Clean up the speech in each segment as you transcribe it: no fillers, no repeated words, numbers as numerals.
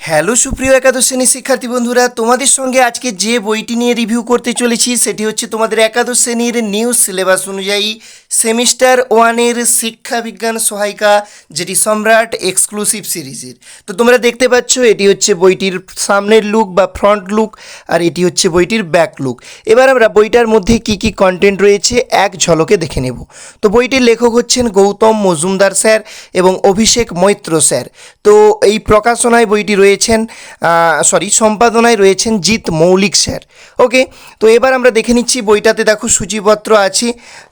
Hello সুপ্রিয় একাদশ শ্রেণীর শিক্ষার্থী বন্ধুরা, তোমাদের সঙ্গে আজকে যে বইটি নিয়ে রিভিউ করতে চলেছি সেটি হচ্ছে তোমাদের একাদশ শ্রেণীর নিউ সিলেবাস অনুযায়ী সেমিস্টার ওয়ানের শিক্ষা বিজ্ঞান সহায়িকা, যেটি সম্রাট এক্সক্লুসিভ সিরিজের। তো তোমরা দেখতে পাচ্ছ এটি হচ্ছে বইটির সামনের লুক বা ফ্রন্ট লুক, আর এটি হচ্ছে বইটির ব্যাক লুক। এবার আমরা বইটার মধ্যে কি কি কন্টেন্ট রয়েছে এক ঝলকে দেখে নেব। তো বইটির লেখক হচ্ছেন গৌতম মজুমদার স্যার এবং অভিষেক মৈত্র স্যার। তো এই প্রকাশনায় বইটি রয়েছেন সম্পাদনায় রয়েছেন জিৎ মৌলিক স্যার। ওকে, তো এবার আমরা দেখে নিচ্ছি বইটাতে দেখো সূচিপত্র আছে।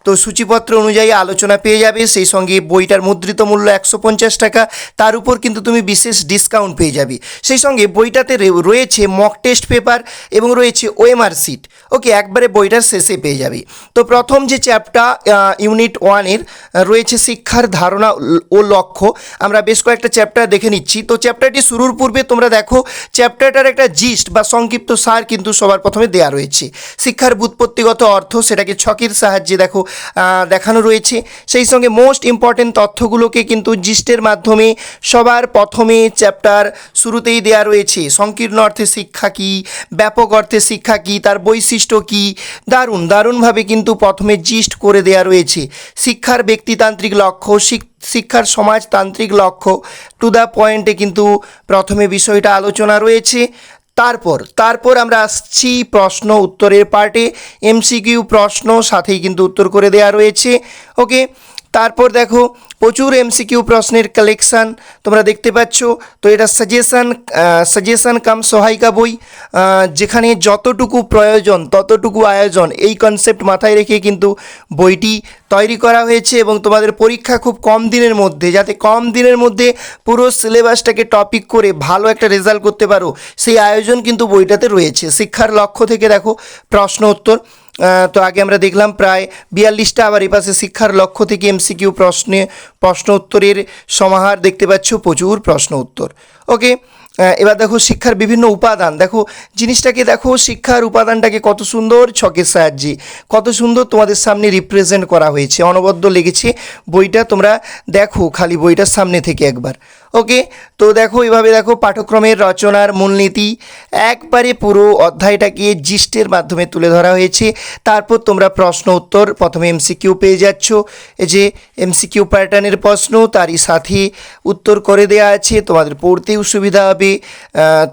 তো সূচিপত্র অনুযায়ী আলোচনা পেয়ে যাবে, সেই সঙ্গে বইটার মুদ্রিত মূল্য 150 টাকা, তার উপর কিন্তু তুমি বিশেষ ডিসকাউন্ট পেয়ে যাবে। সেই সঙ্গে বইটাতে রয়েছে মক টেস্ট পেপার এবং রয়েছে ওএমআর সিট। ওকে, একবারে বইটার শেষে পেয়ে যাবে। তো প্রথম যে চ্যাপ্টার ইউনিট ওয়ানের রয়েছে শিক্ষার ধারণা ও লক্ষ্য, আমরা বেশ কয়েকটা চ্যাপ্টার দেখে নিচ্ছি। তো চ্যাপ্টারটি শুরুর পূর্বে তোমরা দেখো চ্যাপ্টারটার একটা জিস্ট বা সংক্ষিপ্ত সার কিন্তু সবার প্রথমে দেওয়া রয়েছে। শিক্ষার ব্যুৎপত্তিগত অর্থ সেটাকে ছকের সাহায্যে দেখো দেখানো রয়েছে। সেই সঙ্গে মোস্ট ইম্পর্টেন্ট তথ্যগুলোকে কিন্তু জিস্টের মাধ্যমে সবার প্রথমে চ্যাপ্টার শুরুতেই দেওয়া রয়েছে। সংকীর্ণ অর্থে শিক্ষা কী, ব্যাপক অর্থে শিক্ষা কী, তার বৈশিষ্ট্য কী, দারুণভাবে কিন্তু প্রথমে জিস্ট করে দেওয়া রয়েছে। শিক্ষার ব্যক্তিতান্ত্রিক লক্ষ্য, শিক্ষার সমাজতান্ত্রিক লক্ষ্য, টু দ্য পয়েন্টে কিন্তু প্রথমে বিষয়টা আলোচনা রয়েছে। তারপর আমরা আসছি প্রশ্ন উত্তরের পার্টে। এমসিকিউ প্রশ্ন সাথেই কিন্তু উত্তর করে দেওয়া রয়েছে। ওকে, তারপর দেখো প্রচুর এমসিকিউ প্রশ্নের কালেকশান তোমরা দেখতে পাচ্ছ। তো এটা সাজেশন কাম সহায়িকা বই, যেখানে যতটুকু প্রয়োজন ততটুকু আয়োজন, এই কনসেপ্ট মাথায় রেখে কিন্তু বইটি তৈরি করা হয়েছে এবং তোমাদের পরীক্ষা খুব কম দিনের মধ্যে, যাতে কম দিনের মধ্যে পুরো সিলেবাসটাকে টপিক করে ভালো একটা রেজাল্ট করতে পারো, সেই আয়োজন কিন্তু বইটাতে রয়েছে। শিক্ষার লক্ষ্য থেকে দেখো প্রশ্ন উত্তর। তো আগে আমরা দেখলাম প্রায় 42টা, আবার এপাশে শিক্ষার লক্ষ্য থেকে এমসিকিউ প্রশ্ন উত্তরের সমাহার দেখতে পাচ্ছ, প্রচুর প্রশ্ন উত্তর। ওকে, এবার দেখো শিক্ষার বিভিন্ন উপাদান, দেখো জিনিসটাকে দেখো, শিক্ষার উপাদানটাকে কত সুন্দর ছকের সাহায্যে কত সুন্দর তোমাদের সামনে রিপ্রেজেন্ট করা হয়েছে, অনবদ্য লেগেছে বইটা। তোমরা দেখো খালি বইটার সামনে থেকে একবার। ওকে, তো দেখো এভাবে দেখো পাঠ্যক্রমের রচনার মূলনীতি, একবারে পুরো অধ্যায়টাকে জিস্টের মাধ্যমে তুলে ধরা হয়েছে। তারপর তোমরা প্রশ্ন উত্তর, প্রথমে এমসিকিউ পেয়ে যাচ্ছ, এই যে এমসিকিউ প্যাটার্নের প্রশ্ন, তারই সাথে উত্তর করে দেওয়া আছে, তোমাদের পড়তেও সুবিধা হবে।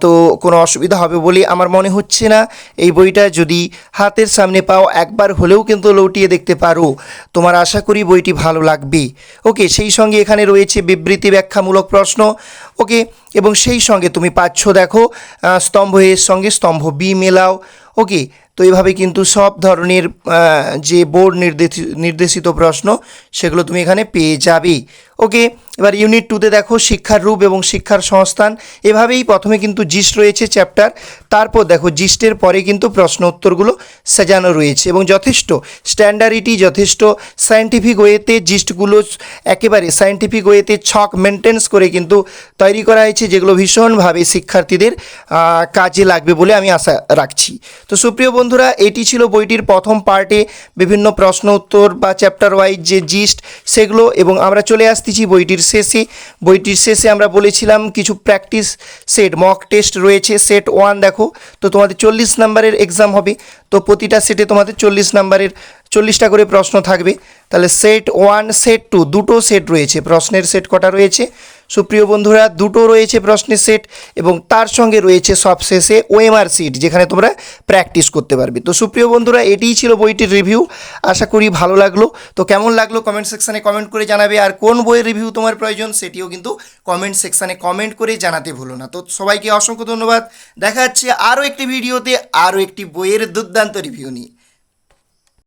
তো কোনো অসুবিধা হবে বলে আমার মনে হচ্ছে না। এই বইটা যদি হাতের সামনে পাও একবার হলেও কিন্তু লৌটিয়ে দেখতে পারো, তোমার আশা করি বইটি ভালো লাগবে। ওকে, সেই সঙ্গে এখানে রয়েছে বিবৃতি ব্যাখ্যামূলক প্রশ্ন। ওকে, এবং সেই সঙ্গে তুমি পাচ্ছ দেখো স্তম্ভ এর সঙ্গে স্তম্ভ বি মেলাও। ওকে, তো এইভাবে কিন্তু সব ধরনের যে বোর্ড নির্দেশিত প্রশ্ন সেগুলো তুমি এখানে পেয়ে যাবে। ওকে, এবার ইউনিট 2তে দেখো শিক্ষার রূপ এবং শিক্ষার সংস্থান। এভাবেই প্রথমে কিন্তু জিস্ট রয়েছে চ্যাপ্টার, তারপর দেখো জিস্টের পরে কিন্তু প্রশ্ন উত্তরগুলো সাজানো রয়েছে এবং যথেষ্ট স্ট্যান্ডার্ডিটি, যথেষ্ট সায়েন্টিফিক ওয়েতে জিস্টগুলো একেবারে সায়েন্টিফিক ওয়েতে ছক মেনটেন্স করে কিন্তু তৈরি করা হয়েছে, যেগুলো ভীষণভাবে শিক্ষার্থীদের কাজে লাগবে বলে আমি আশা রাখছি। তো সুপ্রিয় বন্ধুরা, এটি ছিল বইটির প্রথম পার্টে বিভিন্ন প্রশ্ন উত্তর বা চ্যাপ্টার ওয়াইজ যে জিস্ট সেগুলো, এবং আমরা চলে আসতেছি বইটির শেষে আমরা বলেছিলাম কিছু প্র্যাকটিস সেট মক টেস্ট রয়েছে। সেট 1 দেখো, তো তোমাদের 40 নাম্বারের এক্সাম হবে। তো প্রতিটা সেটে তোমাদের 40টা করে প্রশ্ন থাকবে। তাহলে সেট 1 সেট 2 দুটো সেট রয়েছে। প্রশ্নের সেট কটা রয়েছে সুপ্রিয় বন্ধুরা? দুটো রয়েছে প্রশ্নের সেট, এবং তার সঙ্গে রয়েছে সবশেষে ওএমআর সিট, যেখানে তোমরা প্র্যাকটিস করতে পারবে। তো সুপ্রিয় বন্ধুরা, এটিই ছিল বইটির রিভিউ। আশা করি ভালো লাগলো। তো কেমন লাগলো কমেন্ট সেকশানে কমেন্ট করে জানাবে, আর কোন বইয়ের রিভিউ তোমার প্রয়োজন সেটিও কিন্তু কমেন্ট সেকশানে কমেন্ট করে জানাতে ভুলো না। তো সবাইকে অসংখ্য ধন্যবাদ। দেখা যাচ্ছে আরও একটি ভিডিওতে আরও একটি বইয়ের দুর্দান্ত রিভিউ নিয়ে।